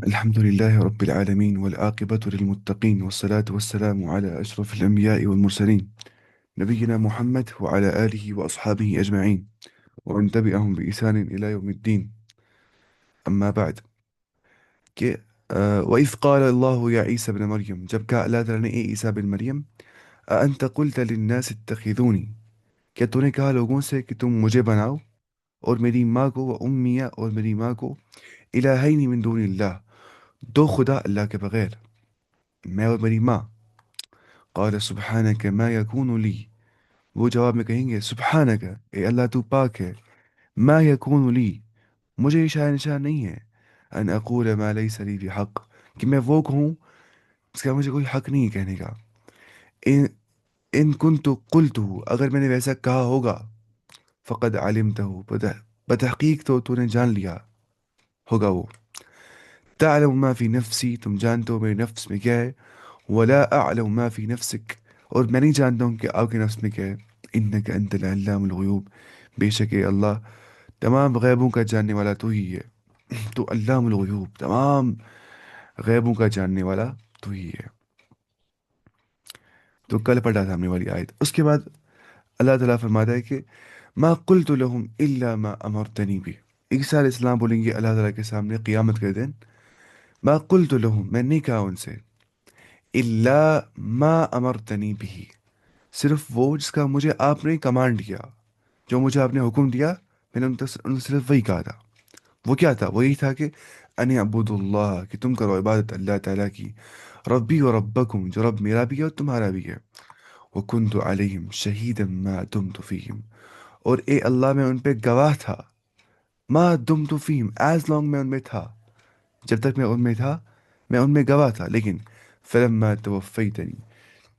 الحمد لله رب العالمين والعاقبة للمتقين والصلاة والسلام على أشرف الأنبياء والمرسلين نبينا محمد وعلى آله وأصحابه أجمعين ومن تبعهم بإحسان إلى يوم الدين. أما بعد کہ وإذ قال الله يا عيسى ابن مريم، جب کہا اللہ تعالیٰ نے اے عیسیٰ بن مریم، أأنت قلت للناس اتخذوني، کیا تو نے کہا لوگوں سے کہ تم مجھے بناؤ اور میری ماں کو و امیہ اور میری ماں کو الہین من دون اللہ، دو خدا اللہ کے بغیر، میں اور میری ماں. قال سبحانك ما يكون لي، وہ جواب میں کہیں گے سبحانک، اے اللہ تو پاک ہے، ما یکون لی، مجھے یہ شاید نشان نہیں ہے، ان اقول ما لیس لی بحق، کہ میں وہ کہوں اس کا مجھے کوئی حق نہیں ہے کہنے کا. ان ان کنت قلتہ، اگر میں نے ویسا کہا ہوگا، فقد علمتہ، بتحقیق تو نے جان لیا ہوگا وہ. تعلم ما فی نفسی، تم جانتے ہو میرے نفس میں کیا ہے، ولا اعلم ما فی نفسک، اور میں نہیں جانتا ہوں کہ آپ کے نفس میں کیا ہے. انک انت العلام الغیوب، بے شک اے اللہ تمام غیبوں کا جاننے والا تو ہی ہے. تو علام الغیوب، تمام غیبوں کا جاننے والا تو ہی ہے. تو کل پڑھا تھا ہم نے والی آیت. اس کے بعد اللہ تعالیٰ فرماتا ہے کہ ما قلت لهم الا ما امرتنی بھی. عیسیٰ علیہ السلام بولیں گے اللہ تعالیٰ کے سامنے قیامت کے دن، ما قلت لهم، میں نہیں کہا ان سے، الا ما امرتنی بھی، صرف وہ جس کا مجھے آپ نے کمانڈ کیا، جو مجھے آپ نے حکم دیا، میں نے ان سے صرف وہی کہا تھا. وہ کیا تھا؟ وہی تھا کہ ان عبد اللہ، کہ تم کرو عبادت اللہ تعالیٰ کی، ربی و ربکم، جو رب میرا بھی ہے اور تمہارا بھی ہے، وکنت علیہم شہیدا ما دمت فیہم، اور اے اللہ میں ان پہ گواہ تھا، ما دمت فیہم، ایز لانگ میں ان میں تھا، جب تک میں ان میں تھا میں ان میں گواہ تھا. لیکن فلما توفیتنی،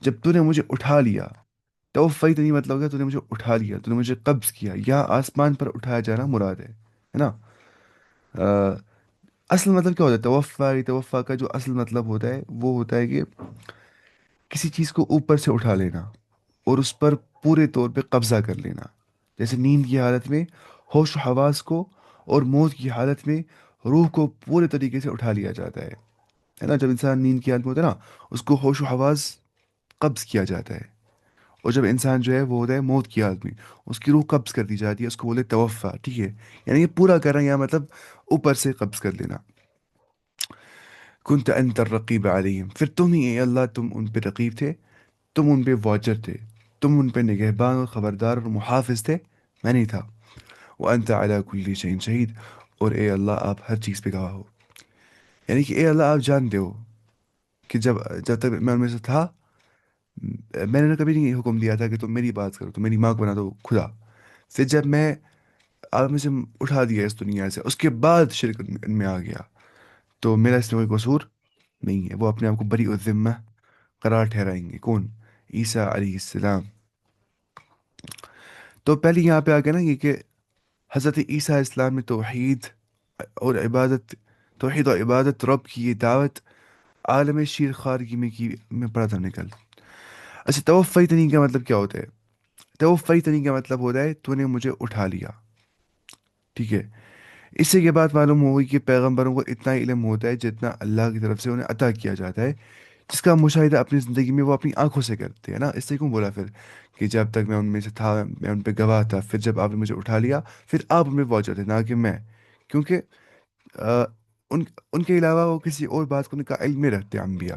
جب تو نے مجھے اٹھا لیا، توفیتنی مطلب کیا؟ تو نے مجھے اٹھا لیا، تو نے مجھے قبض کیا. یہاں آسمان پر اٹھایا جانا مراد ہے نا. اصل مطلب کیا ہوتا ہے توفا؟ توفا کا جو اصل مطلب ہوتا ہے وہ ہوتا ہے کہ کسی چیز کو اوپر سے اٹھا لینا اور اس پر پورے طور پہ قبضہ کر لینا. جیسے نیند کی حالت میں ہوش و حواس کو، اور موت کی حالت میں روح کو پورے طریقے سے اٹھا لیا جاتا ہے نا. جب انسان نیند کی حالت میں ہوتا ہے نا، اس کو ہوش و حواس قبض کیا جاتا ہے. اور جب انسان جو ہے وہ ہوتا ہے موت کی حالت میں، اس کی روح قبض کر دی جاتی ہے، اس کو بولے توفا. ٹھیک ہے، یعنی یہ پورا کرنا یا مطلب اوپر سے قبض کر لینا. کنت انت الرقیب علیہم، پھر تم ہی اے اللہ تم ان پہ رقیب تھے، تم ان پہ واچر تھے، تم ان پہ نگہبان اور خبردار اور محافظ تھے، میں نہیں تھا. وانت علی کل شیء شہید، اور اے اللہ آپ ہر چیز پہ گواہ ہو. یعنی کہ اے اللہ آپ جانتے ہو کہ جب تک میں ان میں سے تھا، میں نے کبھی نہیں حکم دیا تھا کہ تم میری بات کرو، تم میری ماں کو بنا دو خدا. پھر جب میں آپ میں سے اٹھا دیا اس دنیا سے، اس کے بعد شرک ان میں آ گیا، تو میرا اس میں کوئی قصور نہیں ہے. وہ اپنے آپ کو بری الذمہ قرار ٹھہرائیں گے. کون؟ عیسیٰ علیہ السلام. تو پہلے یہاں پہ آ گیا نا یہ کہ حضرت عیسیٰ علیہ السلام نے اور عبادت توحید اور عبادت رب کی یہ دعوت عالم شیر خارگی میں پڑھا تھا نکل. اچھا، توفیتنی کا مطلب کیا ہوتا ہے؟ توفیتنی کا مطلب ہوتا ہے تو نے مجھے اٹھا لیا. ٹھیک ہے. اس سے یہ بات معلوم ہوگی کہ پیغمبروں کو اتنا علم ہوتا ہے جتنا اللہ کی طرف سے انہیں عطا کیا جاتا ہے، جس کا مشاہدہ اپنی زندگی میں وہ اپنی آنکھوں سے کرتے ہیں نا. اس سے کیوں بولا پھر کہ جب تک میں ان میں سے تھا میں ان پہ گواہ تھا، پھر جب آپ نے مجھے اٹھا لیا پھر آپ ان میں واچر تھے، نہ کہ میں. کیونکہ آ، ان ان کے علاوہ وہ کسی اور بات کو ان کا علم نہیں رکھتے انبیاء.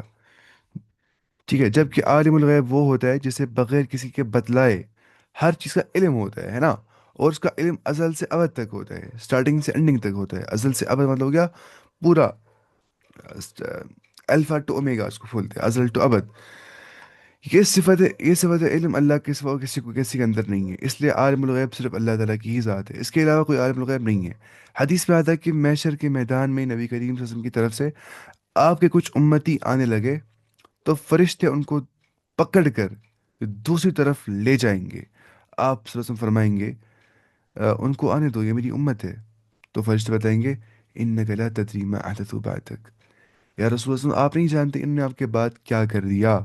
ٹھیک ہے. جبکہ عالم الغیب وہ ہوتا ہے جسے بغیر کسی کے بتلائے ہر چیز کا علم ہوتا ہے نا. اور اس کا علم ازل سے ابد تک ہوتا ہے، اسٹارٹنگ سے اینڈنگ تک ہوتا ہے. ازل سے ابد مطلب ہو گیا پورا، الفا ٹو اومیگا اس کو بولتے ہیں، ازل ٹو ابد. یہ صفت علم اللہ کے سوا کسی کے اندر نہیں ہے. اس لیے عالم الغیب صرف اللہ تعالیٰ کی ہی ذات ہے، اس کے علاوہ کوئی عالم الغیب نہیں ہے. حدیث میں آتا ہے کہ محشر کے میدان میں نبی کریم صلی اللہ علیہ وسلم کی طرف سے آپ کے کچھ امتی آنے لگے تو فرشتے ان کو پکڑ کر دوسری طرف لے جائیں گے. آپ صلی اللہ علیہ وسلم فرمائیں گے ان کو آنے دو، یہ میری امت ہے. تو فرشتے بتائیں گے انک لا تدری ما احدثوا بعدک، یا رسول اللہ صلی اللہ علیہ وسلم آپ نہیں جانتے ان نے آپ کے بعد کیا کر دیا،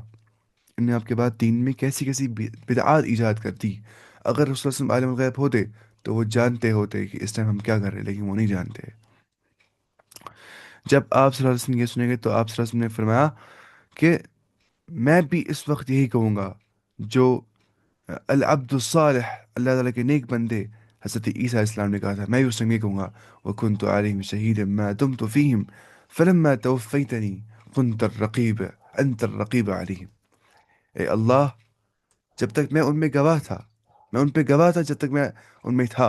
ان نے آپ کے بعد دین میں کیسی کیسی بدعات ایجاد کر دی. اگر رسول اللہ صلی اللہ علیہ وسلم عالم الغیب ہوتے تو وہ جانتے ہوتے کہ اس ٹائم ہم کیا کر رہے ہیں، لیکن وہ نہیں جانتے. جب آپ صلی اللہ علیہ وسلم یہ سنیں گے تو آپ صلی اللہ علیہ وسلم نے فرمایا کہ میں بھی اس وقت یہی کہوں گا جو العبد الصالح، اللہ تعالیٰ کے نیک بندے حضرت عیسیٰ علیہ السلام نے کہا تھا، میں بھی اس میں یہ کہوں گا وَكُنْتُ عَلَيْهِمْ شَهِيدًا مَا دُمْتُ فِيهِمْ فَلَمَّا تَوَفَّيْتَنِي كُنْتَ الرَّقِيبَ أَنْتَ الرَّقِيبَ عَلَيْهِمْ۔ اے اللہ، جب تک میں ان میں گواہ تھا، میں ان پہ گواہ تھا جب تک میں ان میں تھا،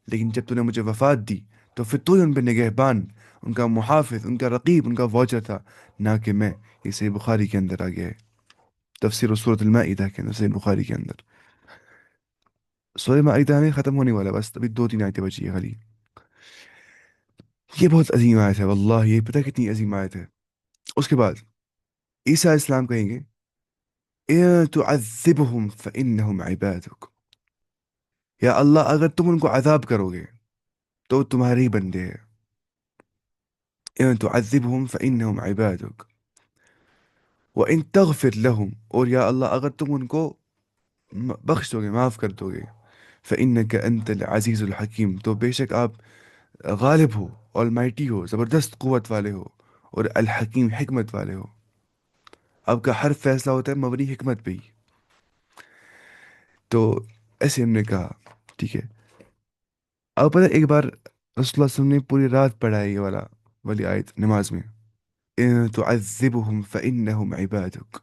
لیکن جب تو نے مجھے وفات دی تو پھر تو ہی ان پہ نگہبان، ان کا محافظ، ان کا رقیب، ان کا واچر تھا، نہ کہ میں۔ یہ صحیح بخاری کے اندر آ گیا ہے، تفسیر سورۃ المائدہ کے اندر، صحیح بخاری کے اندر۔ سورہ مائدہ میں ختم ہونے والا، بس ابھی دو تین آیتیں بچی ہے خالی۔ یہ بہت عظیم آیت ہے واللہ، یہ پتہ کتنی عظیم آیت ہے۔ اس کے بعد عیسیٰ علیہ السلام کہیں گے إِن تُعَذِّبْهُمْ فَإِنَّهُمْ عِبَادُكَ، یا اللہ اگر تم ان کو عذاب کرو گے تو تمہارے ہی بندے ہیں۔ إِن تُعَذِّبْهُمْ فَإِنَّهُمْ عِبَادُكَ وَإِن تَغْفِرْ لَهُمْ، اور یا اللہ اگر تم ان کو بخش دو گے، معاف کر دو گے، فَإِنَّكَ أَنْتَ الْعَزِيزُ الْحَكِيمُ، تو بے شک آپ غالب ہو، المائٹی ہو، زبردست قوت والے ہو، اور الحکیم، حکمت والے ہو۔ آپ کا ہر فیصلہ ہوتا ہے مبنی حکمت پہ ہی۔ تو ایسے ہم نے کہا، ٹھیک ہے۔ اب پتہ ہے ایک بار رسول اللہ صلی اللہ علیہ وسلم نے پوری رات پڑھا ہے یہ والی آیت نماز میں، إِن تُعَذِّبْهُمْ فَإِنَّهُمْ عِبَادُكَ،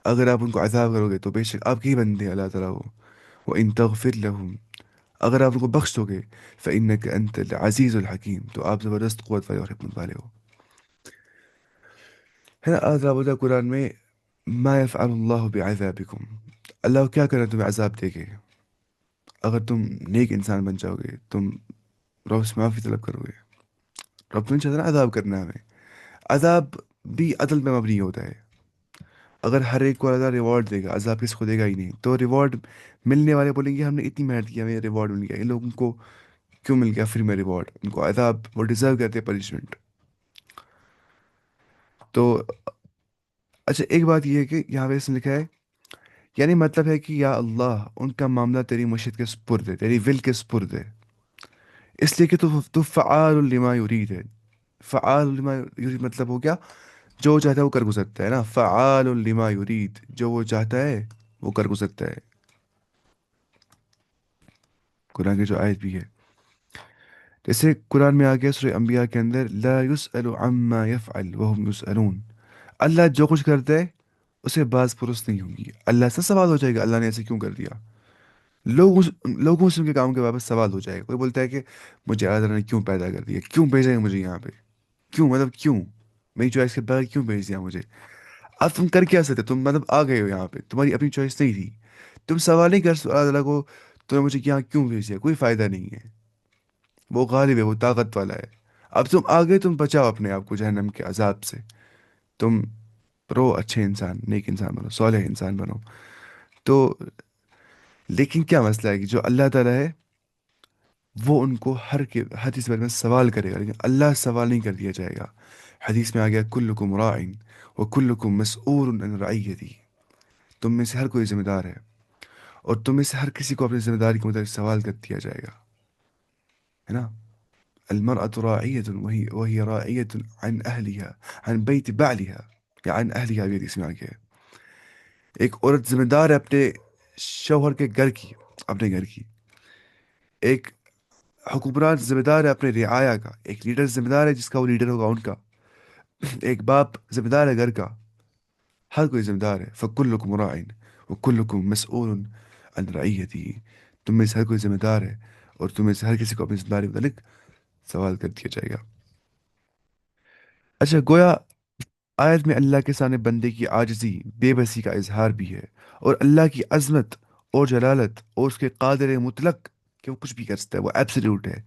اگر آپ ان کو عذاب کرو گے تو بے شک آپ کے ہی بندے ہیں، اللہ تعالیٰ ہو۔ وَإِن تَغْفِرْ لَهُمْ، اگر آپ ان کو بخش دو گے، فَإِنَّكَ أَنْتَ الْعَزِيزُ الْحَكِيمُ، تو آپ زبردست قوت والے اور حکمت والے ہو۔ ہے نا، اللہ تعالیٰ بولتا ہے قرآن میں ما يفعل اللہ بعذابکم، اللہ کیا کرے تمہیں عذاب دے کے، اگر تم نیک انسان بن جاؤ گے، تم رب سے معافی طلب کرو گے۔ رب تو نہیں چاہتا نا عذاب کرنا ہے ہمیں، عذاب بھی عدل پہ مبنی ہوتا ہے۔ اگر ہر ایک کو اللہ ریوارڈ دے گا، عذاب کس کو دے گا ہی نہیں، تو ریوارڈ ملنے والے بولیں گے ہم نے اتنی محنت کی، ہمیں ریوارڈ مل گیا، ان لوگوں کو کیوں مل گیا فری میں ریوارڈ، ان کو عذاب، وہ ڈیزرو کرتے ہیں پنشمنٹ۔ تو اچھا ایک بات یہ ہے کہ یہاں پہ اس نے لکھا ہے، یعنی مطلب ہے کہ یا اللہ ان کا معاملہ تیری مشیت کے سپرد ہے، تیری ول کے سپرد ہے، اس لیے کہ تو فعال لما یرید ہے۔ فعال لما یرید مطلب ہو گیا جو وہ چاہتا ہے وہ کر گزرتا ہے نا، فعال لما یرید، جو وہ چاہتا ہے وہ کر گزرتا ہے، قرآن کی جو آیت بھی ہے۔ جیسے قرآن میں آ گیا سورہ انبیاء کے اندر لا يسأل عما يفعل وهم يسألون، اللہ جو کچھ کرتا ہے اسے باز پرس نہیں ہوگی، اللہ سے سوال ہو جائے گا اللہ نے ایسے کیوں کر دیا، لوگوں سے ان کے کام کے واپس سوال ہو جائے گا۔ کوئی بولتا ہے کہ مجھے اللہ نے کیوں پیدا کر دیا، کیوں بھیجا ہے مجھے یہاں پہ، کیوں مطلب کیوں، میری چوائس کے بغیر کیوں بھیج دیا مجھے؟ اب تم کر کیا سکتے، تم مطلب آ گئے ہو یہاں پہ، تمہاری اپنی چوائس نہیں تھی، تم سوال نہیں کر سکتے اللہ تعالیٰ کو تو نے مجھے یہاں کیوں بھیج دیا، کوئی فائدہ نہیں ہے، وہ غالب ہے، وہ طاقت والا ہے۔ اب تم آ گئے، تم بچاؤ اپنے آپ کو جہنم کے عذاب سے، تم رو اچھے انسان، نیک انسان بنو، صالح انسان بنو۔ تو لیکن کیا مسئلہ ہے کہ جو اللہ تعالیٰ ہے وہ ان کو ہر چیز کے بارے میں سوال کرے گا، لیکن اللہ سے سوال نہیں کر دیا جائے گا۔ حدیث میں آ گیا کلکم راعٍ وکلکم مسئول عن رعیتی، تم میں سے ہر کوئی ذمہ دار ہے اور تم میں سے ہر کسی کو اپنی ذمہ داری کے مطابق سوال کر دیا جائے گا، ہے نا۔ المرأة راعية وهي راعية عن أهلها، عن بيت بعلها، یا عن أهلها بھی حدیث میں آ گیا ہے۔ ایک عورت ذمہ دار ہے اپنے شوہر کے گھر کی، اپنے گھر کی۔ ایک حکمران ذمہ دار ہے اپنے رعایا کا، ایک لیڈر ذمہ دار ہے جس کا وہ لیڈر ہوگا ان کا، ایک باپ ذمہ دار ہے گھر کا، ہر کوئی ذمہ دار ہے۔ فَكُلُّكُمْ رَاعٍ وَكُلُّكُمْ مَسْئُولٌ عَنْ رَعِيَّتِهِ، تم میں سے ہر کوئی ذمہ دار ہے اور تم میں سے ہر کسی کو اپنی ذمہ داری کے متعلق سوال کر دیا جائے گا۔ اچھا گویا آیت میں اللہ کے سامنے بندے کی عاجزی، بے بسی کا اظہار بھی ہے، اور اللہ کی عظمت اور جلالت اور اس کے قادر مطلق کہ وہ کچھ بھی کر سکتا ہے، وہ ایبسلیوٹ ہے،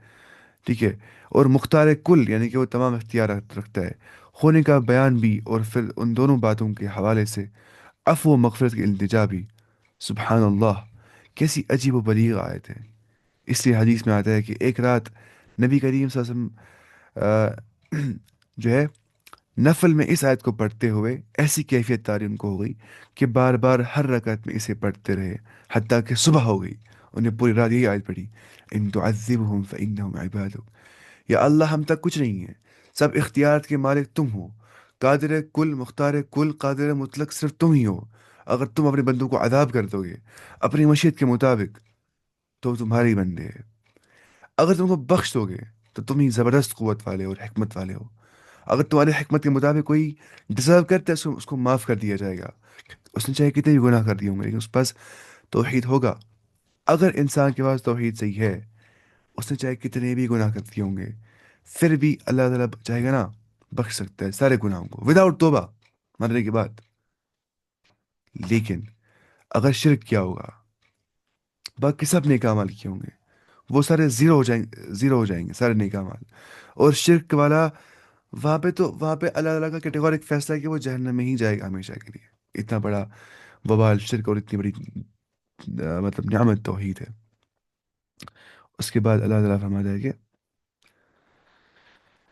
ٹھیک ہے، اور مختار کل یعنی کہ وہ تمام اختیارات رکھتا ہے، ہونے کا بیان بھی، اور پھر ان دونوں باتوں کے حوالے سے عفو و مغفرت کی التجا بھی۔ سبحان اللہ، کیسی عجیب و بلیغ آیت ہے۔ اس لیے حدیث میں آتا ہے کہ ایک رات نبی کریم صلی اللہ علیہ وسلم جو ہے نفل میں اس آیت کو پڑھتے ہوئے ایسی کیفیت طاری ان کو ہو گئی کہ بار بار ہر رکعت میں اسے پڑھتے رہے حتیٰ کہ صبح ہو گئی، انہیں پوری رات یہی آیت پڑھی، ان تعذبهم فانهم عبادک، یا اللہ ہم تک کچھ نہیں ہے، سب اختیارات کے مالک تم ہو، قادر کل، مختار کل، قادر مطلق صرف تم ہی ہو۔ اگر تم اپنے بندوں کو عذاب کر دو گے اپنی مشیت کے مطابق تو تمہارے ہی بندے ہیں، اگر تم کو بخش دو گے تو تم ہی زبردست قوت والے اور حکمت والے ہو۔ اگر تمہاری حکمت کے مطابق کوئی ڈیزرو کرتا ہے اس کو معاف کر دیا جائے گا، اس نے چاہے کتنے بھی گناہ کر دیے ہوں گے لیکن اس کے پاس توحید ہوگا۔ اگر انسان کے پاس توحید صحیح ہے، اس نے چاہے کتنے بھی گناہ کر دیے ہوں گے، پھر بھی اللہ تعالیٰ چاہے گا نا بخش سکتا ہے سارے گناہوں کو وداؤٹ توبہ، مرنے کے بعد۔ لیکن اگر شرک کیا ہوگا، باقی سب نیک اعمال کیے ہوں گے، وہ سارے زیرو ہو جائیں گے سارے نیک اعمال۔ اور شرک والا وہاں پہ اللہ تعالیٰ کا کیٹیگورک فیصلہ ہے کہ وہ جہنم میں ہی جائے گا ہمیشہ کے لیے۔ اتنا بڑا وبال شرک اور اتنی بڑی مطلب نعمت توحید ہے۔ اس کے بعد اللہ تعالیٰ فرماتا ہے کہ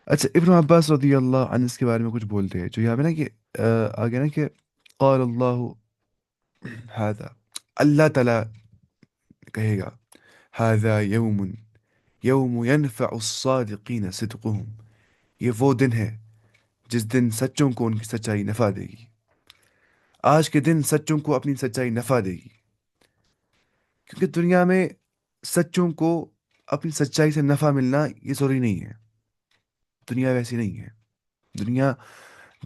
اچھا ابن عباس رضی اللہ عنہ اس کے بارے میں کچھ بولتے ہیں جو یہاں پہ نا کہ آگے نا کہ قال اللہ هذا، اللہ تعالیٰ کہے گا هذا یوم ينفع الصادقین صدقهم، یہ وہ دن ہے جس دن سچوں کو ان کی سچائی نفع دے گی۔ آج کے دن سچوں کو اپنی سچائی نفع دے گی، کیونکہ دنیا میں سچوں کو اپنی سچائی سے نفع ملنا یہ ضروری نہیں ہے۔ دنیا ویسی نہیں ہے، دنیا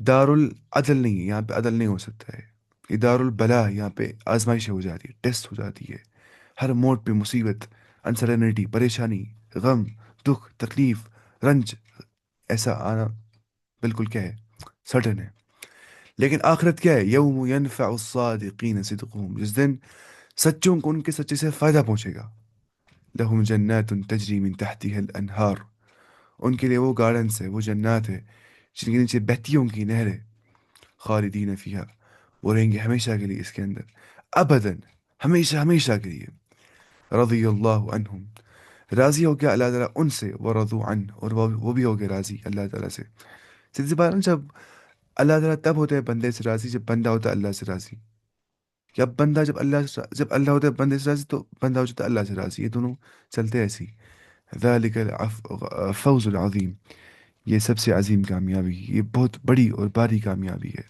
دار العدل نہیں ہے، یہاں پہ عدل نہیں ہو سکتا ہے۔ یہ دار البلا ہے، یہاں پہ آزمائشیں ہو جاتی ہے، ٹیسٹ ہو جاتی ہے۔ ہر موڑ پہ مصیبت، انسرٹنٹی، پریشانی، غم، دکھ، تکلیف، رنج، ایسا آنا بالکل کیا ہے، سرٹن ہے۔ لیکن آخرت کیا ہے؟ یوم ینفع الصادقین صدقهم، جس دن سچوں کو ان کے سچے سے فائدہ پہنچے گا۔ لہم جنات تجری من تحتها الانہار، ان کے لیے وہ گارڈنس ہے، وہ جنات ہے جن کے نیچے بہتی ہوں کی نہریں، خالدین فیہا، وہ رہیں گے ہمیشہ کے لیے اس کے اندر، ابداً، ہمیشہ ہمیشہ کے لیے۔ رضی اللہ عنہم، راضی ہو گیا اللہ تعالیٰ ان سے، ورضوا عنہ، اور وہ بھی ہو گئے راضی اللہ تعالیٰ سے۔ سیدھی سی بات ہے نا، جب اللہ تعالیٰ تب ہوتا ہے بندے سے راضی جب بندہ ہوتا ہے اللہ سے راضی، جب اللہ ہوتا ہے بندے سے راضی تو بندہ ہو جاتا ہے اللہ سے راضی، یہ دونوں چلتے ایسے ہی۔ ذالک الفوز العظیم، یہ سب سے عظیم کامیابی، یہ بہت بڑی اور باری کامیابی ہے۔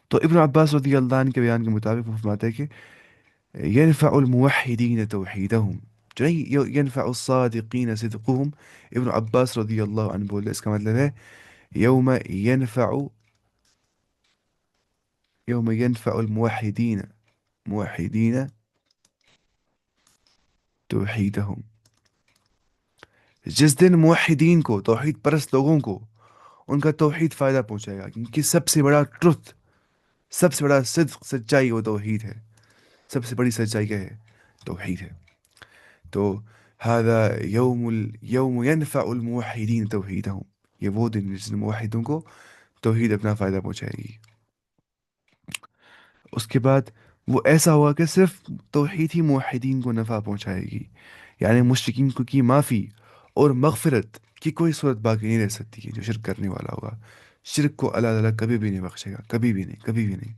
تو ابن عباس رضی اللہ عنہ کے بیان کے مطابق وہ فرماتا ہے کہ ينفع الموحدین توحیدہم، جو نہیں ينفع الصادقین صدقہم، ابن عباس رضی اللہ عنہ بولے اس کا مطلب ہے یوم ينفع یوم ينفع موحدین توحیدہم، جس دن موحدین کو، توحید پرست لوگوں کو ان کا توحید فائدہ پہنچائے گا، کیونکہ سب سے بڑا ٹروتھ، سب سے بڑا صدق، سچائی وہ توحید ہے۔ سب سے بڑی سچائی کیا ہے؟ توحید ہے۔ تو هذا یوم ينفع الموحدین توحیدہم، یہ وہ دن جس دن موحدوں کو توحید اپنا فائدہ پہنچائے گی۔ اس کے بعد وہ ایسا ہوا کہ صرف توحید ہی موحدین کو نفع پہنچائے گی، یعنی مشرکین کو کی معافی اور مغفرت کی کوئی صورت باقی نہیں رہ سکتی ہے۔ جو شرک کرنے والا ہوگا، شرک کو اللہ تعالیٰ کبھی بھی نہیں بخشے گا، کبھی بھی نہیں، کبھی بھی نہیں،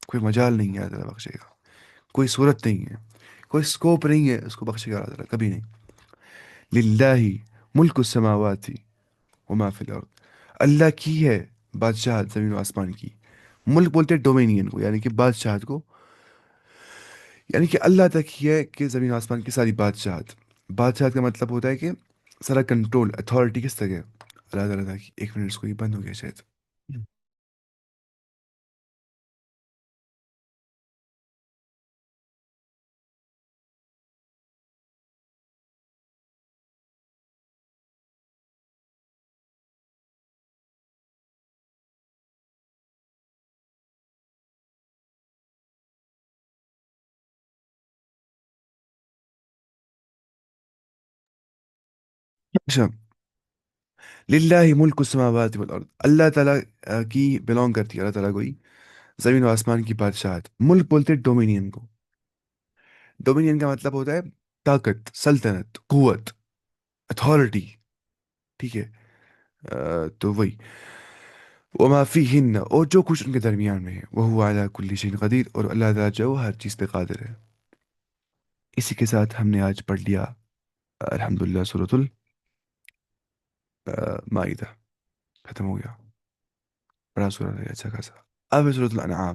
کوئی مجال نہیں ہے اللہ تعالیٰ بخشے گا، کوئی صورت نہیں ہے، کوئی سکوپ نہیں ہے اس کو بخشے گا اللہ تعالیٰ، کبھی نہیں۔ للہ ملک السماوات وما فی الارض، اللہ کی ہے بادشاہت زمین و آسمان کی۔ ملک بولتے ہیں ڈومینین کو، یعنی کہ بادشاہت کو، یعنی کہ اللہ تک ہی ہے کہ زمین و آسمان کی ساری بادشاہت۔ بادشاہت کا مطلب ہوتا ہے کہ سارا کنٹرول، اتھارٹی کس تک ہے؟ اللہ تعالیٰ تک۔ ایک منٹ، اس کو یہ بند ہو گیا شاید۔ اچھا، للہ ملک السماوات والارض، اللہ تعالیٰ کی بلونگ کرتی ہے اللہ تعالیٰ کو ہی زمین و آسمان کی بادشاہت۔ ملک بولتے ہیں ڈومینین کو۔ ڈومینین کا مطلب ہوتا ہے طاقت، سلطنت، قوت، اتھارٹی، ٹھیک ہے؟ تو وہی وما فیہن، اور جو کچھ ان کے درمیان میں ہے، وہ علی کل شیء قدیر، اور اللہ تعالیٰ جو ہے وہ ہر چیز پہ قادر ہے۔ اسی کے ساتھ ہم نے آج پڑھ لیا الحمدللہ مائدہ ختم ہو گیا. بڑا سورت ہے اچھا خاصا. اب ہے سورت الانعام.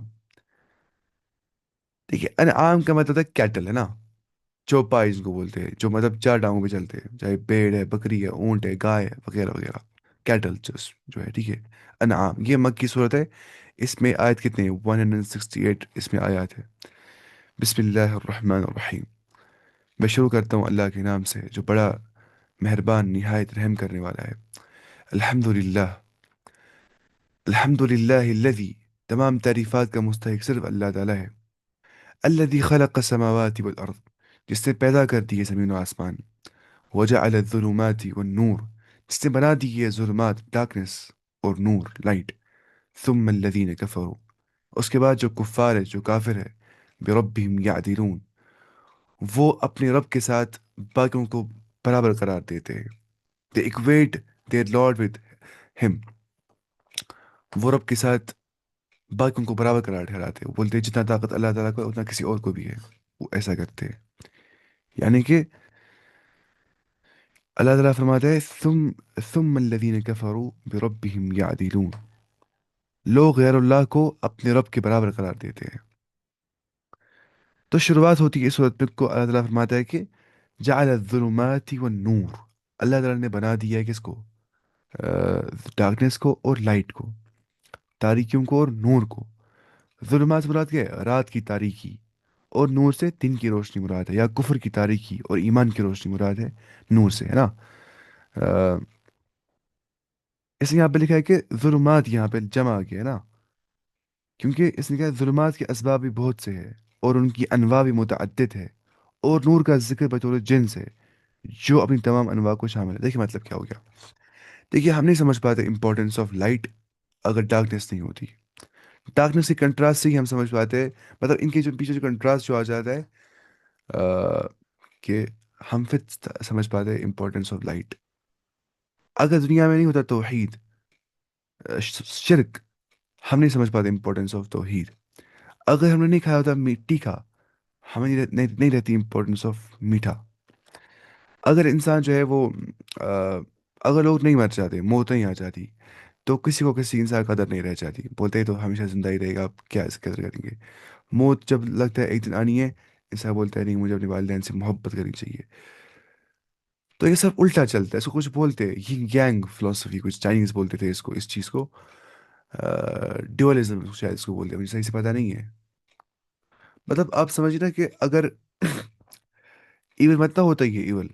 دیکھیے انعام کا مطلب ہے کیٹل ہے نا. چوپائے جن کو بولتے ہیں جو مطلب چار ٹانگوں پہ چلتے ہیں, چاہے پیڑ ہے, بکری ہے, اونٹ ہے, گائے ہے, وغیرہ وغیرہ. کیٹل جو ہے ٹھیک ہے. انعام یہ مکی صورت ہے. اس میں آیت کتنے ہیں؟ 168 اس میں آیات ہے. بسم اللہ الرحمن الرحیم. میں شروع کرتا ہوں اللہ کے نام سے جو بڑا مہربان نہایت رحم کرنے والا ہے. الحمد للہ. الحمد للہ الذی, تمام تعریفات کا مستحق صرف اللہ تعالیٰ ہے. الذی خلق السماوات والارض, جس نے پیدا کر دی ہے زمین و آسمان. وجعل الظلمات والنور, جس نے بنا دی ہے ظلمات ڈارکنس اور نور لائٹ. ثم الذین کفروا, اس کے بعد جو کفار ہے جو کافر ہے, بربہم یعدلون, وہ اپنے رب کے ساتھ باقیوں کو برابر قرار دیتے ہیں. they equate their Lord with him. وہ رب کے ساتھ باقیوں کو برابر قرار ٹھہراتے ہیں. وہ بولتے ہیں جتنا طاقت اللہ تعالیٰ کو ہے اتنا کسی اور کو بھی ہے. وہ ایسا کرتے ہیں. یعنی کہ اللہ تعالیٰ فرماتا ہے ثم الذین کفروا بربہم یعدلون, لوگ غیر اللہ کو اپنے رب کے برابر قرار دیتے ہیں. تو شروعات ہوتی ہے اس صورت میں کو اللہ تعالیٰ فرماتا ہے کہ جعل الظلمات والنور, اللہ تعالیٰ نے بنا دیا ہے کس کو؟ ڈارکنس کو اور لائٹ کو, تاریکیوں کو اور نور کو. ظلمات مراد کیا ہے؟ رات کی تاریکی. اور نور سے دن کی روشنی مراد ہے, یا کفر کی تاریکی اور ایمان کی روشنی مراد ہے نور سے, ہے نا. آ، اس نے یہاں پہ لکھا ہے کہ ظلمات یہاں پہ جمع آ گیا ہے نا, کیونکہ اس نے کہا ظلمات کے اسباب بھی بہت سے ہیں اور ان کی انواع بھی متعدد ہے. اور نور کا ذکر بطور جنس ہے جو اپنی تمام انواع کو شامل ہے. دیکھیے مطلب کیا ہو گیا. دیکھیے ہم نہیں سمجھ پاتے امپورٹینس آف لائٹ اگر ڈارکنیس نہیں ہوتی. ڈارکنیس کے کنٹراسٹ سے ہی ہم سمجھ پاتے ہیں, مطلب ان کے جو پیچھے جو کنٹراسٹ جو آ جاتا ہے, آ، کہ ہم پھر سمجھ پاتے ہیں امپورٹینس آف لائٹ. اگر دنیا میں نہیں ہوتا توحید, شرک, ہم نہیں سمجھ پاتے امپورٹینس آف توحید. اگر ہم نے نہیں کھایا ہوتا مٹی کا, ہمیں نہیں رہتی امپورٹینس آف میٹھا. اگر انسان جو ہے وہ آ، اگر لوگ نہیں مر جاتے, موت نہیں آ جاتی, تو کسی کو کسی انسان کا قدر نہیں رہ جاتی. بولتے ہیں تو ہمیشہ زندہ ہی رہے گا, آپ کیا اس کی قدر کریں گے. موت جب لگتا ہے ایک دن آنی ہے, انسان بولتا ہے نہیں مجھے اپنے والدین سے محبت کرنی چاہیے. تو یہ سب الٹا چلتا ہے. اس کو کچھ بولتے ہیں yin yang فلسفی, کچھ چائنیز بولتے تھے اس کو, اس چیز کو ڈیولزم شاید اس کو بولتے ہیں, مجھے صحیح سے پتہ نہیں ہے. مطلب آپ سمجھیں نا کہ اگر ایون مت نہ ہوتا یہ ایون,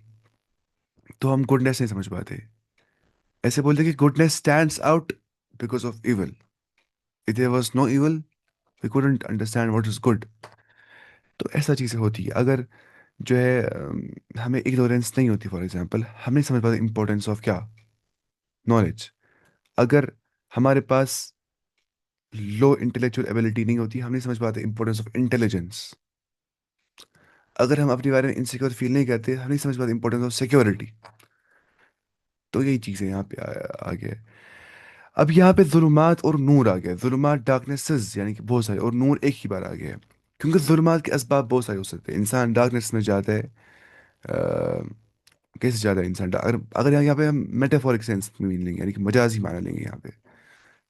تو ہم گڈنس نہیں سمجھ پاتے. ایسے بولتے ہیں کہ goodness stands out because of evil. if there was no evil we couldn't understand what is good. تو ایسا چیزیں ہوتی ہے. اگر جو ہے ہمیں اگنورینس نہیں ہوتی, فار ایگزامپل ہم نہیں سمجھ پاتے امپورٹینس آف کیا, نالج. اگر ہمارے پاس لو انٹلیکچوئل ایبلٹی نہیں ہوتی, ہم نہیں سمجھ پاتے امپورٹینس آف انٹیلیجنس. اگر ہم اپنے بارے میں انسیکیور فیل نہیں کرتے, ہم نہیں سمجھ پاتے امپورٹینس آف سیکیورٹی. تو یہی چیزیں یہاں پہ آ گیا. اب یہاں پہ ظلمات اور نور آ گیا. ظلمات ڈارکنیسز یعنی کہ بہت سارے, اور نور ایک ہی بار آ گیا ہے. کیونکہ ظلمات کے اسباب بہت سارے ہو سکتے ہیں. انسان ڈارکنیس میں جاتا ہے, آ، کیسے جاتا ہے انسان اگر یہاں پہ ہم میٹافورک سینس میں لیں گے, یعنی کہ مجازی معنی لیں گے یہاں پہ,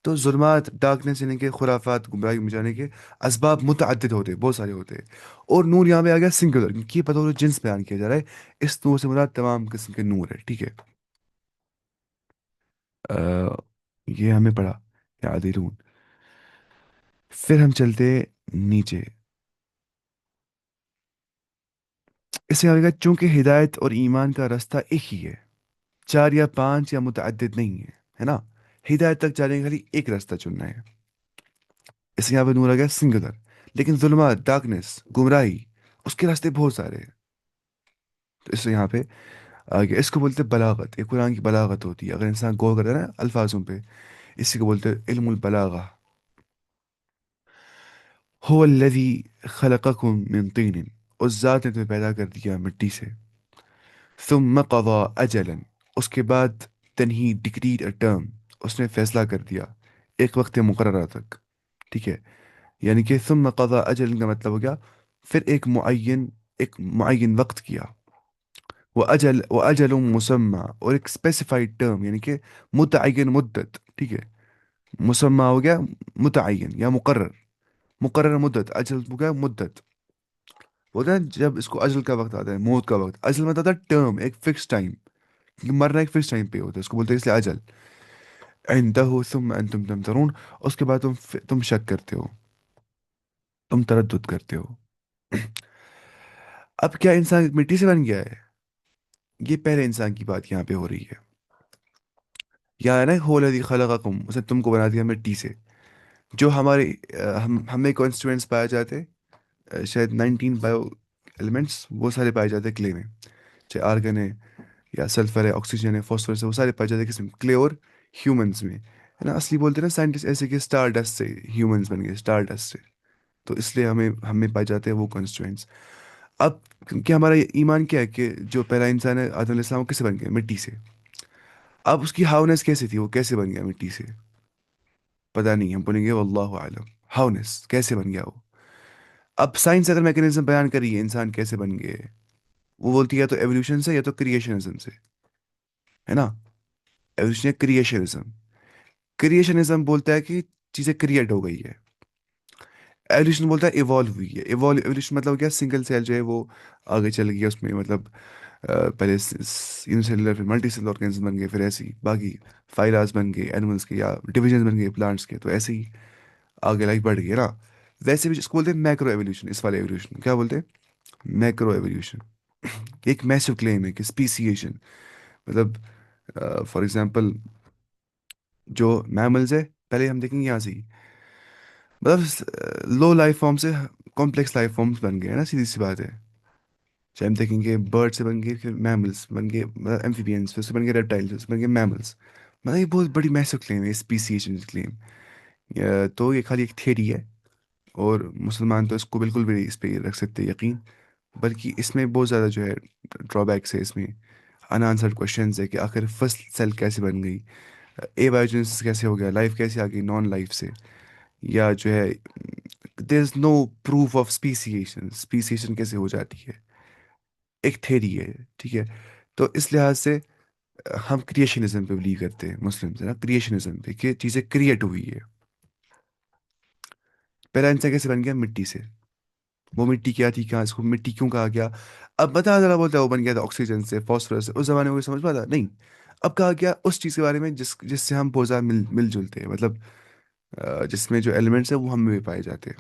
تو ظلمات ڈارکنیس یعنی کہ خرافات گمراہی میں جانے کے اسباب متعدد ہوتے ہیں, بہت سارے ہوتے ہیں. اور نور یہاں پہ آ گیا سنگولر, کیونکہ یہ بطور جنس بیان کیا جا رہا ہے. اس نور سے مراد تمام قسم کے نور ہے, ٹھیک ہے. آ، یہ ہمیں پڑھا یعدلون. پھر ہم چلتے نیچے. اس سے آگے چونکہ ہدایت اور ایمان کا راستہ ایک ہی ہے, چار یا پانچ یا متعدد نہیں ہے نا. ہدایت تک جانے کا خالی ایک راستہ چننا ہے. اس سے یہاں پہ نور آ گیا سنگولر. لیکن ظلمات ڈارکنیس گمراہی, اس کے راستے بہت سارے ہیں. تو اس سے یہاں پہ آگے اس کو بولتے ہیں بلاغت. ایک قرآن کی بلاغت ہوتی ہے. اگر انسان غور کرتا ہے نا الفاظوں پہ, اسی کو بولتے ہیں علم البلاغہ. هو الذی خلقکم من طین, اس ذات نے تمہیں پیدا کر دیا مٹی سے. ثم قضا اجلا, اس کے بعد تنہی ڈکریڈ اے ٹرم, اس نے فیصلہ کر دیا ایک وقت مقررہ تک, ٹھیک ہے. یعنی کہ ثم قضا اجل کا مطلب ہو گیا پھر ایک معین وقت کیا. وہ اجل مسمع، اور ایک اسپیسیفائڈ ٹرم یعنی کہ متعین مدت، ٹھیک ہے؟ مسمع ہو گیا متعین یا مقرر، مقرر مدت، اجل ہو گیا مدت. ہوتا ہے جب اس کو اجل کا وقت آتا ہے، موت کا وقت، اجل میں آتا ہے ٹرم، ایک فکس ٹائم. مرنا ایک فکس ٹائم پہ ہوتا ہے، اس کو بولتے ہیں اس لیے اجل. عنده ثم انتم تمترون. اس کے بعد تم شک کرتے ہو، تم تردد کرتے ہو. اب کیا انسان مٹی سے بن گیا ہے؟ یہ پہلے انسان کی بات یہاں پہ ہو رہی ہے. یا ہے نا هو الذی خلقکم، اس نے تم کو بنا دیا مٹی سے. جو ہمارے ہمیں کانسٹیٹوئنٹس پائے جاتے ہیں، شاید 19 بایو ایلیمنٹس، وہ سارے پائے جاتے ہیں کلے میں. چاہے آرگن ہے یا سلفر ہے، آکسیجن ہے، فاسفورس ہے، وہ سارے پائے جاتے ہیں کس میں؟ کلے اور ہیومنس میں، ہے نا. اصلی بولتے ہیں نا سائنٹسٹ ایسے کہ اسٹار ڈسٹ سے ہیومنس بن گئے، اسٹار ڈسٹ سے. تو اس لیے ہمیں پائے جاتے ہیں وہ کانسٹیٹوئنٹس. اب کیا ہمارا یہ ایمان کیا ہے کہ جو پہلا انسان ہے آدم علیہ السلام، وہ کیسے بن گیا؟ مٹی سے. اب اس کی ہاؤنس کیسے تھی، وہ کیسے بن گیا مٹی سے؟ پتہ نہیں، ہم بولیں گے واللہ عالم. ہاؤنس کیسے بن گیا وہ؟ اب سائنس اگر میکنزم بیان کری ہے انسان کیسے بن گئے، وہ بولتی ہے یا تو ایولیوشن سے یا تو کریشنزم سے، ہے نا. ایولیوشن یا کریشنزم. کریشنزم بولتا ہے کہ چیزیں کریٹ ہو گئی ہے. ایولیوشن بولتا ہے ایوالو ہوئی ہے. ایولیوشن مطلب کیا؟ سنگل سیل جو ہے وہ آگے چل گیا، اس میں مطلب پہلے یونیسیلولر، پھر ملٹی سیلولر آرگنز بن گئے، پھر ایسے ہی باقی فائلاز بن گئے اینیملس کے، یا ڈویژنز بن گئے پلانٹس کے. تو ایسے ہی آگے لائف بڑھ گئی ہے نا. ویسے بھی اس کو بولتے ہیں میکرو ایولیوشن. اس والے ایولیوشن کیا بولتے ہیں؟ Macro evolution. ایک میسو کلیم ہے کہ اسپیسیشن، مطلب فار ایگزامپل جو میملز ہے، پہلے ہم دیکھیں گے یہاں سے ہی، مطلب لو لائف فارم سے کمپلیکس لائف فارمس بن گئے ہیں نا، سیدھی سی بات ہے. چاہے ہم دیکھیں گے برڈ سے بن گئے، پھر میملس بن گئے، مطلب ایمفیبینس، پھر سے بن گئے ریپٹائلس، پھر سے بن گئے میملس. مطلب یہ بہت بڑی میسو کلیم ہے اسپیسیشن کلیم. تو یہ خالی ایک تھیری ہے، اور مسلمان تو اس کو بالکل بھی اس پہ رکھ سکتے یقین. بلکہ اس میں بہت زیادہ جو ہے ڈرا بیکس ہے اس میں. ان آنسرڈ کوشچنز ہے کہ آخر فرسٹ سیل کیسے بن گئی، اے بایوجنس کیسے ہو گیا، لائف کیسے آ گئی نان لائف سے، یا جو ہے دیر از نو پروف آف اسپیسیشن، اسپیسیشن کیسے ہو جاتی ہے، ایک تھیری ہے. ٹھیک ہے. تو اس لحاظ سے ہم کریشنزم پہ بلیو کرتے ہیں مسلم ہے نا، کریشنزم پہ کہ چیزیں کریٹ ہوئی ہے. پہلا انسان کیسے بن گیا؟ مٹی سے. وہ مٹی کیا تھی، کہاں، اس کو مٹی کیوں کہا گیا؟ اب بتا ذرا، بولتا ہے وہ بن گیا تھا آکسیجن سے، فاسفورس سے. اس زمانے میں کوئی سمجھ پاتا نہیں. اب کہا گیا اس چیز کے بارے میں جس سے ہم بہت زیادہ مل جلتے ہیں، مطلب جس میں جو ایلیمنٹس ہیں وہ ہم میں بھی پائے جاتے ہیں.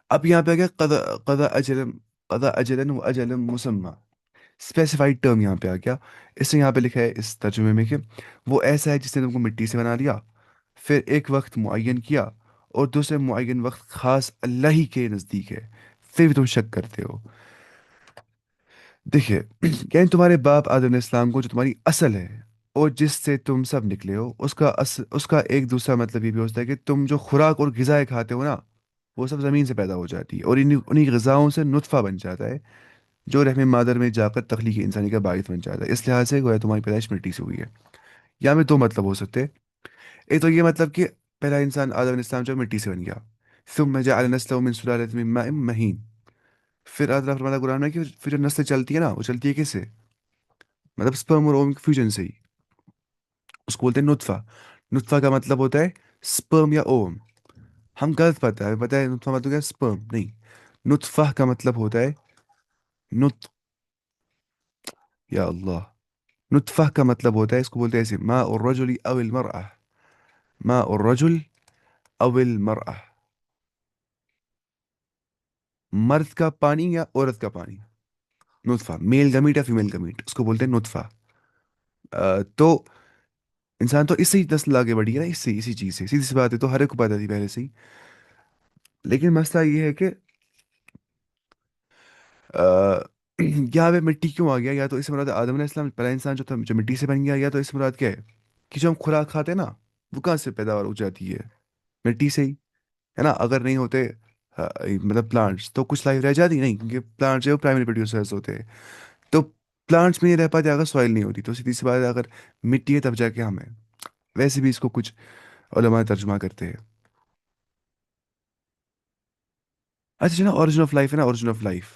اب یہاں پہ آ گیا قضا اجلن و اجل مسمع. اسپیسیفائڈ ٹرم یہاں پہ آ گیا. اس نے یہاں پہ لکھا ہے اس ترجمے میں کہ وہ ایسا ہے جس نے تم کو مٹی سے بنا دیا، پھر ایک وقت معین کیا، اور دوسرے معین وقت خاص اللہ ہی کے نزدیک ہے، پھر بھی تم شک کرتے ہو. دیکھیے، یعنی تمہارے باپ آدم علیہ السلام کو جو تمہاری اصل ہے، اور جس سے تم سب نکلے ہو، اس کا ایک دوسرا مطلب یہ بھی ہوتا ہے کہ تم جو خوراک اور غذائیں کھاتے ہو نا، وہ سب زمین سے پیدا ہو جاتی ہے، اور انہی غذاؤں سے نطفہ بن جاتا ہے، جو رحم مادر میں جا کر تخلیق انسانی کا باعث بن جاتا ہے. اس لحاظ سے گویا تمہاری پیدائش مٹی سے ہوئی ہے. یا میں دو مطلب ہو سکتے ہیں. ایک تو یہ مطلب کہ پہلا انسان آدم علیہ السلام جو مٹی سے بن گیا، ثم جعل نسله من سلالة من ماء مهين. پھر اللہ فرماتا ہے قرآن میں کہ پھر جو نسل چلتی ہے نا، وہ چلتی ہے کس سے؟ مطلب سپرم اور اوم کے فیوژن سے ہی. اس کو بولتے ہیں نطفہ. نطفہ کا مطلب ہوتا ہے سپرم یا اوم. ہم غلط پتہ ہے، پتہ ہے نطفہ مطلب کیا؟ سپرم نہیں. نطفہ کا مطلب ہوتا ہے نط یا اللہ. نطفہ کا مطلب ہوتا ہے، اس کو بولتے ہیں ایسے، ماء الرجل او المرأة. ماء الرجل او المرأة. مرد کا پانی یا عورت کا پانی. نطفہ میل گمیٹ یا فیمیل گمیٹ، اس کو بولتے ہیں نطفہ. تو انسان تو اس سے ہی نسل آگے بڑھی ہے نا، اسی چیز سے. سیدھی سی بات ہے، تو ہر ایک کو پتا تھی پہلے سے ہی. لیکن مسئلہ یہ ہے کہ آ، یہاں پہ مٹی کیوں آ گیا؟ یا تو اس سے مراد آدم علیہ السلام پہلا انسان جو تھا جو مٹی سے بن گیا، یا تو اس سے مراد کیا ہے کہ جو ہم خوراک کھاتے ہیں نا، وہ کہاں سے پیداوار ہو جاتی ہے؟ مٹی سے ہی، ہے نا. اگر نہیں ہوتے مطلب پلانٹس، تو کچھ لائف رہ جاتی نہیں، کیونکہ پلانٹس جو پرائمری پروڈیوسرز ہوتے ہیں. تو پلانٹس میں نہیں رہ پاتے اگر سوائل نہیں ہوتی. تو سیدھی سی بات ہے، اگر مٹی ہے تب جا کے ہمیں. ویسے بھی اس کو کچھ علماء ترجمہ کرتے ہیں. اچھا جو نا، اوریجن آف لائف ہے نا، اوریجن آف لائف.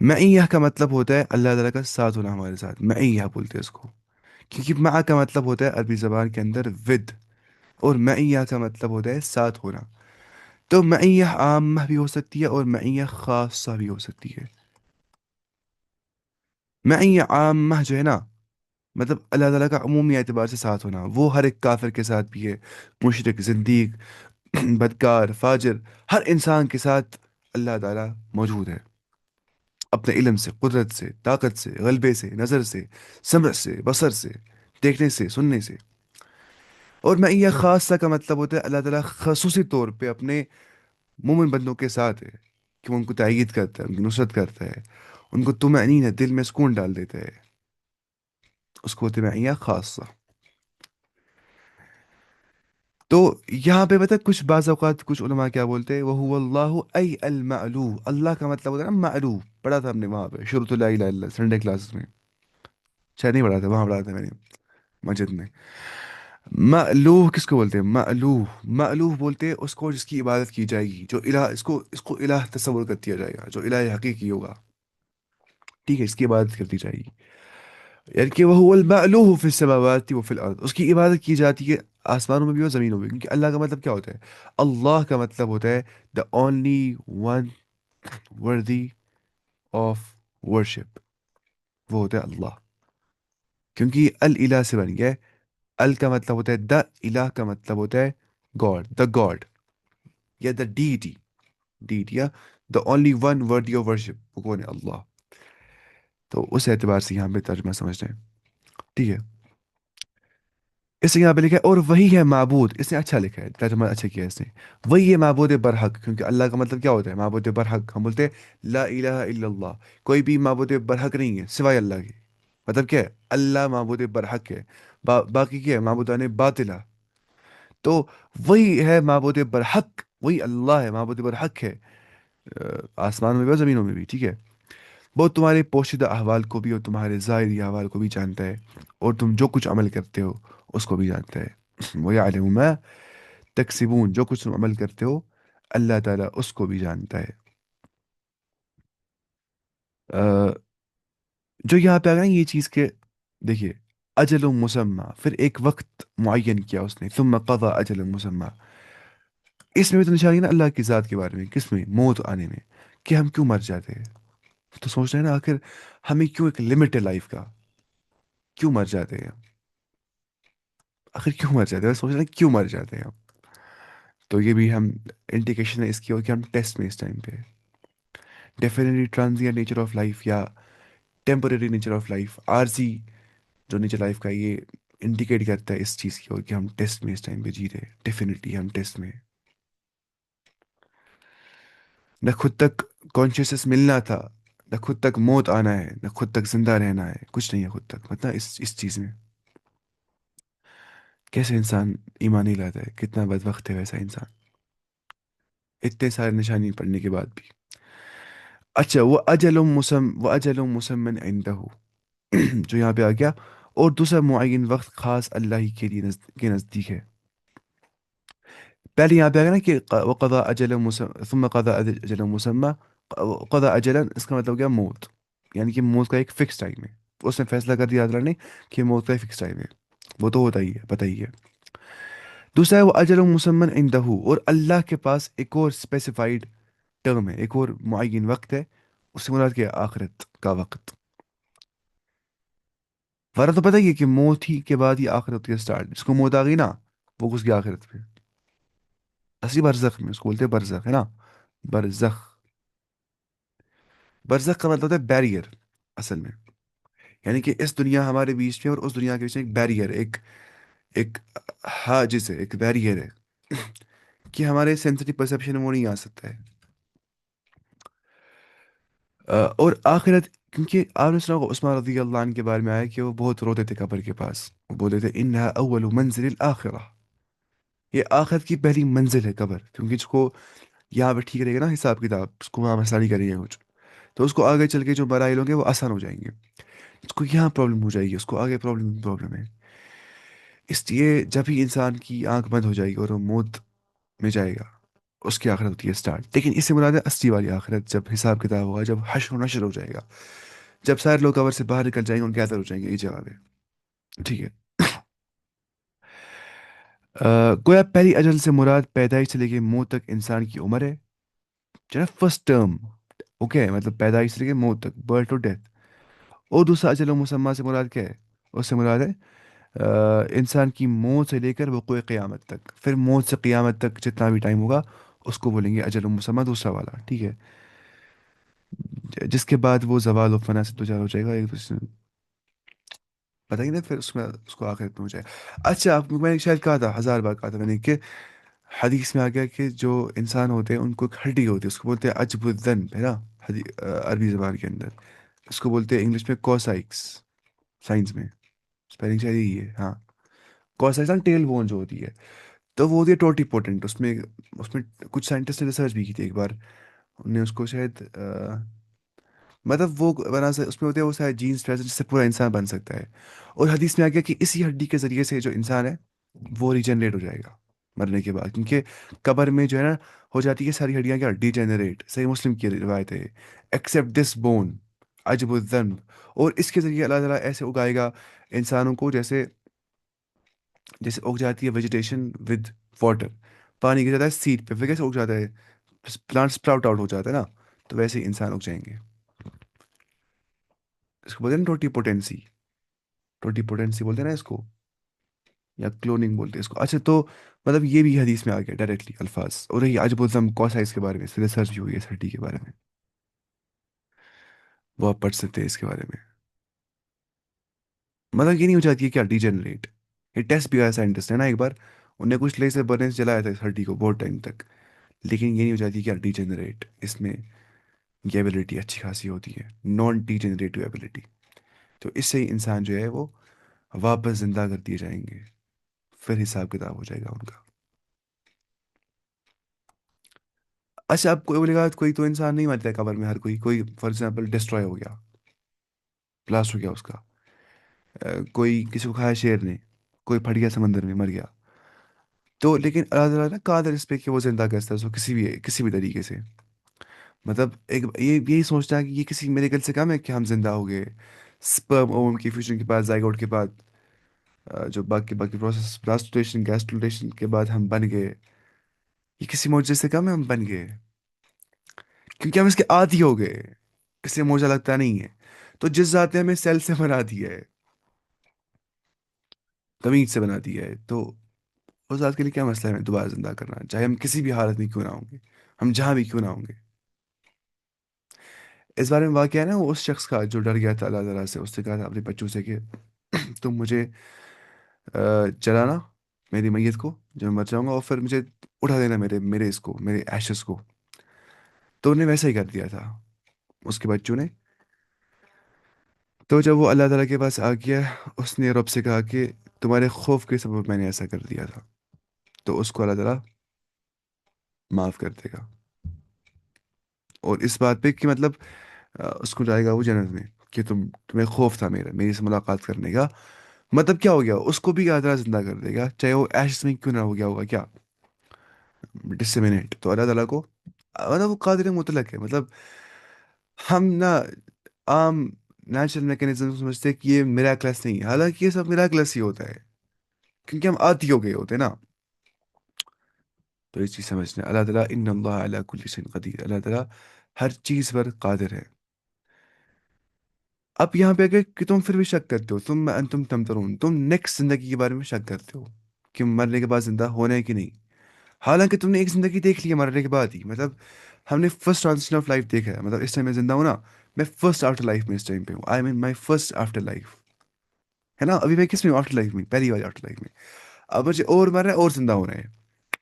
معیہ کا مطلب ہوتا ہے اللہ تعالیٰ کا ساتھ ہونا ہمارے ساتھ، معیہ بولتے ہیں اس کو، کیونکہ مع کا مطلب ہوتا ہے عربی زبان کے اندر ود، اور معیہ کا مطلب ہوتا ہے ساتھ ہونا. تو معیہ عامہ بھی ہو سکتی ہے اور معیہ خاصہ بھی ہو سکتی ہے. معیہ عامہ جو ہے نا، مطلب اللہ تعالیٰ کا عمومی اعتبار سے ساتھ ہونا، وہ ہر ایک کافر کے ساتھ بھی ہے، مشرک، زندیق، بدکار، فاجر، ہر انسان کے ساتھ اللہ تعالیٰ موجود ہے، اپنے علم سے، قدرت سے، طاقت سے، غلبے سے، نظر سے، سمع سے، بصر سے، دیکھنے سے، سننے سے. اور میں یہ خاصہ کا مطلب ہوتا ہے اللہ تعالیٰ خصوصی طور پہ اپنے مومن بندوں کے ساتھ ہے، کہ وہ ان کو تائید کرتا ہے، ان کی نصرت کرتا ہے، ان کو طمأنینہ دل میں سکون ڈال دیتا ہے. اس کو ہوتے ہیں یہ خاصہ. تو یہاں پہ پتہ کچھ بعض اوقات کچھ علماء کیا بولتے ہیں، وہ اللہ ای المعلو، اللہ کا مطلب ہوتا ہے نا معلو. پڑھا تھا ہم نے وہاں پہ شروط لا الہ الا اللہ سنڈے کلاسز میں، شاید نہیں پڑھا تھا، وہاں پڑھا تھا میں نے مسجد میں. مألوہ کس کو بولتے ہیں؟ مألوہ. مألوہ بولتے ہیں اس کو جس کی عبادت کی جائے گی، جو الہ، اس کو الہ تصور کر دیا جائے گا، جو الہ حقیقی ہوگا. ٹھیک ہے، اس کی عبادت کر دی جائے گی. یعنی کہ وہ المألوہ فی السماوات و فی الارض، اس کی عبادت کی جاتی ہے آسمانوں میں بھی اور زمینوں میں بھی. کیونکہ اللہ کا مطلب کیا ہوتا ہے؟ اللہ کا مطلب ہوتا ہے the only one worthy of worship. وہ ہوتا ہے اللہ. کیونکہ یہ الہ سے بن گیا ہے. ال کا مطلب ہوتا ہے دا، الہ کا مطلب ہوتا ہے گاڈ، دا گاڈ، یا دا ڈیٹی. ڈیٹی یا the only one worthy of worship, وہ کون ہے؟ اللہ. تو اس اعتبار سے یہاں پہ ترجمہ سمجھتے ہیں. ٹھیک ہے. اس نے یہاں پہ لکھا ہے اور وہی ہے معبود. اس نے اچھا لکھا ہے، ترجمہ اچھا کیا ہے اس نے. وہی ہے معبود برحق. کیونکہ اللہ کا مطلب کیا ہوتا ہے؟ معبود برحق. ہم بولتے ہیں لا الہ الا اللہ، کوئی بھی معبود برحق نہیں ہے سوائے اللہ کے. مطلب کیا ہے؟ اللہ معبود برحق ہے، باقی کیا ہے؟ معبودان باطلہ. تو وہی ہے معبود برحق، وہی اللہ ہے، معبود برحق ہے، آسمان میں بھی اور زمینوں میں بھی. ٹھیک ہے. وہ تمہارے پوشیدہ احوال کو بھی اور تمہارے ظاہری احوال کو بھی جانتا ہے، اور تم جو کچھ عمل کرتے ہو اس کو بھی جانتا ہے. وہ یعلم ما تکسبون، جو کچھ تم عمل کرتے ہو اللہ تعالیٰ اس کو بھی جانتا ہے. آ، جو یہاں پہ آ گیا نا یہ چیز کہ دیکھیے، اجل مسمع، پھر ایک وقت معین کیا اس نے، ثم قضا اجل مسمع. اس میں بھی تو نشانی ہے نا اللہ کی ذات کے بارے میں. کس میں؟ موت آنے میں. کہ ہم کیوں مر جاتے ہیں. تو سوچ رہے ہیں نا آخر ہمیں کیوں ایک لمٹ ہے لائف کا، کیوں مر جاتے ہیں ہم؟ آخر کیوں مر جاتے ہیں؟ سوچ رہے ہیں کیوں مر جاتے ہیں ہم. تو یہ بھی ہم انڈیکیشن ہے اس کی، اور کہ ہم ٹیسٹ میں اس ٹائم پہ definitely transient nature of life یا ٹیمپرری نیچر آف لائف، عارضی جو نیچر لائف کا، یہ انڈیکیٹ کرتا ہے اس چیز کی اور کہ ہم ٹیسٹ میں اس ٹائم پہ جی رہے ہیں. ڈیفینیٹلی ہم ٹیسٹ میں ہیں. نہ خود تک کانشیسنس ملنا تھا، نہ خود تک موت آنا ہے، نہ خود تک زندہ رہنا ہے، کچھ نہیں ہے خود تک. مطلب اس چیز میں کیسے انسان ایمان نہیں لاتا ہے؟ کتنا بدبخت ہے ویسا انسان اتنے سارے نشانی پڑنے کے بعد بھی. اچھا، وہ اجل مسمن عندہ. جو یہاں پہ آ گیا، اور دوسرا معین وقت خاص اللہ ہی کے لیے کے نزدیک ہے. پہلے یہاں پہ آ گیا نا کہ وقضا اجل مسمى ثم قضا اجل مسمى. قضا اجلا اس کا مطلب ہو گیا موت، یعنی کہ موت کا ایک فکس ٹائم ہے. اس نے فیصلہ کر دیا اللہ نے کہ موت کا ایک فکس ٹائم ہے. وہ تو ہوتا ہی ہے، پتہ ہی ہے. دوسرا ہے وہ اجل مسمن عندہ، اور اللہ کے پاس ایک اور اسپیسیفائڈ ٹرم ہے، ایک اور معین وقت ہے. اس سے مراد کیا ہے؟ آخرت کا وقت. ورنہ تو پتہ ہی ہے کہ موت ہی کے بعد ہی آخرت ہوتی ہے اسٹارٹ. جس کو موت آ گئی نا وہ گھس گیا آخرت پہ. اصلی برزخ میں، اس کو بولتے ہیں برزخ، ہے نا. برزخ. برزخ کا مطلب ہوتا ہے بیریئر اصل میں. یعنی کہ اس دنیا ہمارے بیچ میں اور اس دنیا کے بیچ میں ایک بیریئر، ایک حاجز ہے، ایک بیریئر ہے کہ ہمارے سینسٹیو پرسیپشن میں وہ نہیں آ سکتا ہے. اور آخرت، کیونکہ آپ نے سنا ہوگا عثمان رضی اللہ عنہ کے بارے میں آیا کہ وہ بہت روتے تھے قبر کے پاس. وہ بولتے تھے انہا اول منزل الاخرہ، یہ آخرت کی پہلی منزل ہے قبر. کیونکہ اس کو یہاں پہ ٹھیک رہے گا نا حساب کتاب، اس کو وہاں مسئلہ نہیں کریں گے کچھ، تو اس کو آگے چل کے جو مراحل ہوں گے وہ آسان ہو جائیں گے. اس کو یہاں پرابلم ہو جائے گی، اس کو آگے پرابلم ہے. اس لیے جب ہی انسان کی آنکھ بند ہو جائے گی اور وہ موت میں جائے گا، اس کی آخرت ہوتی ہے اسٹارٹ، لیکن اس سے مراد ہے اصلی والی آخرت، جب حساب کتاب ہوگا، جب حشر و نشر ہو جائے گا، جب سارے لوگ قبر سے باہر نکل جائیں گے، ان کے اثر ہو جائیں گے، یہ جواب ہے. ٹھیک ہے. گویا پہلی اجل سے مراد پیدائش سے لے کے موت تک انسان کی عمر ہے، جو ہے فرسٹ ٹرم. اوکے، مطلب پیدائش سے لے کے موت تک، برتھ ٹو ڈیتھ. اور دوسرا اجل و مسمہ سے مراد کیا ہے؟ اس سے مراد ہے انسان کی موت سے لے کر وقوع قیامت تک، پھر موت سے قیامت تک جتنا بھی ٹائم ہوگا اس کو بولیں گے اجل و مسمہ، دوسرا والا. ٹھیک ہے. جس کے بعد وہ زوال و فنا سے دوچار ہو جائے گا ایک دوسرے. پتہ ہی نہیں، پھر اس میں اس کو آخرت میں ہو جائے. اچھا، آپ کو میں نے شاید کہا تھا، 1000 بار کہا تھا میں نے، کہ حدیث میں آ گیا کہ جو انسان ہوتے ہیں ان کو ایک ہڈی ہوتی ہے، اس کو بولتے ہیں عجب الذنب، ہے نا؟ عربی زبان کے اندر اس کو بولتے ہیں انگلش میں کوسائکس، سائنس میں اسپیلنگ شاید یہی ہے، ہاں. کوسائکس ٹیل بون جو ہوتی ہے، تو وہ ہوتی ہے ٹوٹی پوٹنٹ. اس میں کچھ سائنٹسٹ نے ریسرچ بھی کی تھی ایک بار. انہوں نے اس کو شاید مطلب وہ بنا اس میں ہوتے ہیں وہ سارے جینس جس سے پورا انسان بن سکتا ہے. اور حدیث میں آ گیا کہ اسی ہڈی کے ذریعے سے جو انسان ہے وہ ریجنریٹ ہو جائے گا مرنے کے بعد، کیونکہ قبر میں جو ہے نا ہو جاتی ہے ساری ہڈیاں کیا ڈی جنریٹ. صحیح مسلم کی روایت ہے، ایکسیپٹ دس بون عجب الذنب. اور اس کے ذریعے اللہ تعالیٰ ایسے اگائے گا انسانوں کو، جیسے جیسے اگ جاتی ہے ویجیٹیشن ود واٹر، پانی کے جاتا ہے سیڈ پہ، پھر کیسے اگ جاتا ہے، پلانٹ اسپراؤٹ آؤٹ ہو جاتا ہے نا، تو ویسے ہی انسان اگ جائیں گے. اس کو بولتے ہیں نا ٹوٹی پوٹینسی، ٹوٹی پوٹینسی بولتے ہیں نا اس کو، یا کلوننگ بولتے ہیں اس کو. اچھا، تو مطلب یہ بھی حدیث میں آ گیا ڈائریکٹلی الفاظ. اور یہی عجب الزم کوسائز کے بارے میں ریسرچ بھی ہوئی ہے سٹی کے بارے میں، وہ آپ پڑھ سکتے ہیں اس کے بارے میں. مطلب یہ نہیں ہو جاتی ہے کیا ڈی جنریٹ. یہ ٹیسٹ بھی آیا سائنٹسٹ ہے نا ایک بار، انہوں نے کچھ لیزر برنس جلایا تھا اس ہڈی کو بہت ٹائم تک، لیکن یہ نہیں ہو جاتی کیا ڈی جنریٹ. اس میں یہ ایبلٹی اچھی خاصی ہوتی ہے، نان ڈی جنریٹو ایبلٹی. تو اس سے ہی انسان جو ہے وہ واپس زندہ کر دیے جائیں گے، پھر حساب کتاب ہو جائے گا ان کا. اچھا، اب کوئی بولے گا کوئی تو انسان نہیں مرتا ہے قبر میں، ہر کوئی فار ایگزامپل ڈسٹروائے ہو گیا، بلاسٹ ہو گیا اس کا. کوئی کسی کو کھایا شیر نے، کوئی پھٹ گیا سمندر میں مر گیا. تو لیکن اللہ تعالیٰ نا قادر اس پہ کہ وہ زندہ کر سکتا ہے اس کو کسی بھی طریقے سے. مطلب ایک یہی سوچتا ہے کہ یہ کسی میرے گل سے کم ہے کہ ہم زندہ ہو گئے سپرم اوم کی فیوژن کے بعد، زائگوٹ کے بعد، جو باقی باقی پروسیس پلاسٹولیشن گیسٹولیشن کے بعد ہم بن گئے. یہ کسی معجزے سے کم ہے ہم بن گئے، کیونکہ ہم اس کے عادی ہو گئے. اس سے معجزہ لگتا نہیں ہے. تو جس ذات نے ہمیں سیل سے بنا دیا ہے، تمیز سے بنا دیا ہے، تو اس ذات کے لیے کیا مسئلہ ہے ہمیں دوبارہ زندہ کرنا، چاہے ہم کسی بھی حالت میں کیوں نہ ہوں گے، ہم جہاں بھی کیوں نہ ہوں گے. اس بارے میں واقعہ ہے نا وہ اس شخص کا جو ڈر گیا تھا اللہ تعالیٰ سے. اس نے کہا تھا اپنے بچوں سے کہ تم مجھے چلانا میری میت کو جب میں مر جاؤں گا، اور پھر مجھے اٹھا دینا میرے اس کو، میرے ایشز کو. تو انہیں ویسا ہی کر دیا تھا اس کے بچوں نے. تو جب وہ اللہ تعالیٰ کے پاس آ گیا، اس نے رب سے کہا کہ تمہارے خوف کے سبب میں نے ایسا کر دیا تھا. تو اس کو اللہ تعالیٰ معاف کر دے گا. اور اس بات پہ کہ مطلب اس کو جائے گا وہ جنت میں، کہ تمہیں خوف تھا میری سے ملاقات کرنے کا. مطلب کیا ہو گیا، اس کو بھی اللہ تعالیٰ زندہ کر دے گا، چاہے وہ ایشز میں کیوں نہ ہو گیا ہوگا کیا، ڈسمنیٹ. تو اللہ تعالیٰ کو مطلب وہ قادر مطلق ہے. مطلب ہم نا عام نیچرل میکینزم سمجھتے ہیں کہ یہ میراکلس نہیں ہے، حالانکہ یہ سب میراکلس ہی ہوتا ہے، کیونکہ ہم عادی ہو گئے ہوتے ہیں نا. تو یہ چیز سمجھنا، اللہ تعالیٰ ان اللہ علی کل شیء قدیر، اللہ تعالیٰ ہر چیز پر قادر ہے. اب یہاں پہ اگر کہ تم پھر بھی شک کرتے ہو، انتم تمترون، تم نیکسٹ زندگی کے بارے میں شک کرتے ہو کہ مرنے کے بعد زندہ ہونا ہے کہ نہیں. حالانکہ تم نے ایک زندگی دیکھ لی ہے مرنے کے بعد ہی. مطلب ہم نے فرسٹ ٹرانزیشن آف لائف دیکھا ہے. مطلب اس ٹائم میں زندہ ہوں نا، میں فرسٹ آفٹر لائف میں اس ٹائم پہ ہوں. آئی مین مائی فرسٹ آفٹر لائف، ہے نا. ابھی میں کس میں ہوں؟ آفٹر لائف میں، پہلی بار آفٹر لائف میں. اب مجھے اور مرنا ہے اور زندہ ہونا ہے.